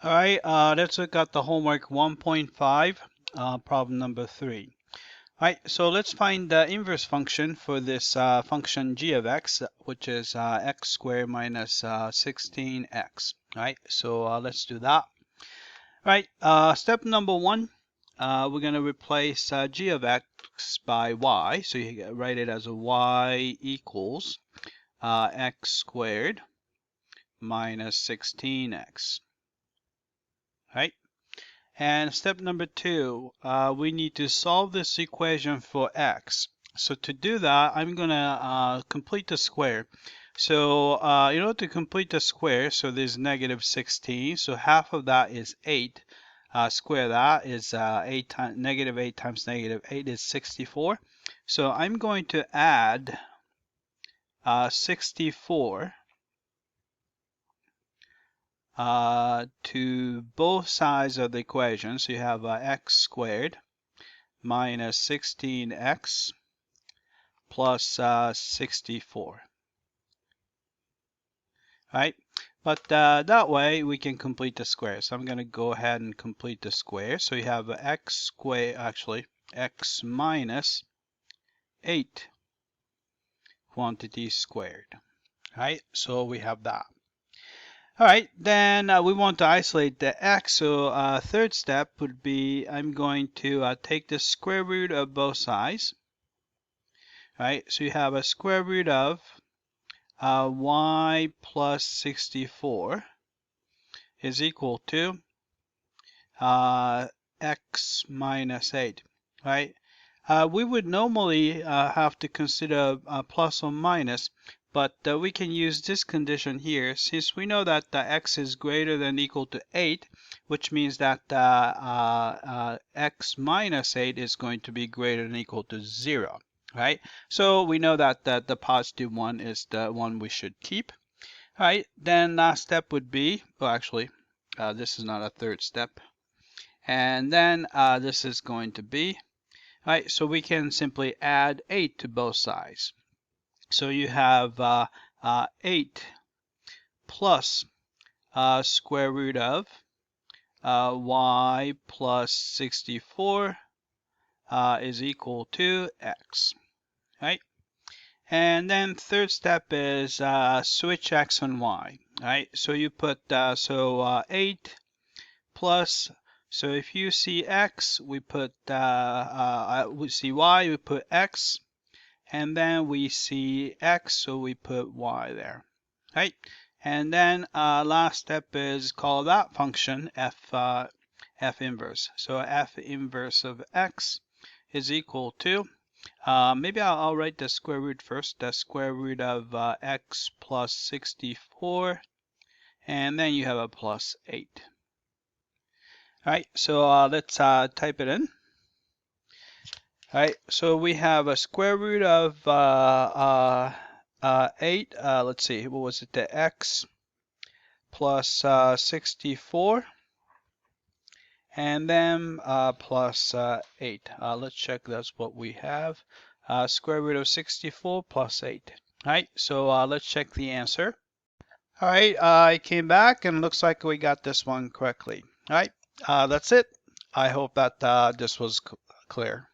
All right, let's look at the homework 1.5, problem number 3. All right, so let's find the inverse function for this function g of x, which is x squared minus 16x. All right, so let's do that. All right, step number 1, we're going to replace g of x by y. So you write it as a y equals x squared minus 16x. Right? And step number 2, we need to solve this equation for x. So to do that, I'm going to complete the square. So in order to complete the square, so there's negative 16, so half of that is 8. Square that is 8 times negative 8 times negative 8 is 64. So I'm going to add 64 to both sides of the equation. So you have x squared minus 16x plus 64. Right? But that way we can complete the square. So I'm going to go ahead and complete the square. So you have x squared, actually x minus 8 quantity squared. Right? So we have that. All right, then we want to isolate the x, so third step would be I'm going to take the square root of both sides. All right, so you have a square root of y plus 64 is equal to x minus 8, right? We would normally have to consider plus or minus, but we can use this condition here since we know that x is greater than or equal to 8, which means that x minus 8 is going to be greater than or equal to 0, right? So we know that the positive one is the one we should keep. All right, then last step would be, well, actually, this is not a third step. And then this is going to be, all right, so we can simply add 8 to both sides. So you have 8 plus square root of y plus 64 is equal to x, right? And then third step is switch x and y, right? So you put 8 plus, so if you see x, we put we see y, we put x, and then we see x, so we put y there, right? And then last step is call that function f inverse. So f inverse of x is equal to, maybe I'll write the square root first, the square root of x plus 64, and then you have a plus 8. All right, so let's type it in. All right, so we have a square root of 8. Let's see, what was it? The x plus 64, and then plus 8. Let's check that's what we have. Square root of 64 plus 8. All right, so let's check the answer. All right, I came back and looks like we got this one correctly. All right, that's it. I hope that this was clear.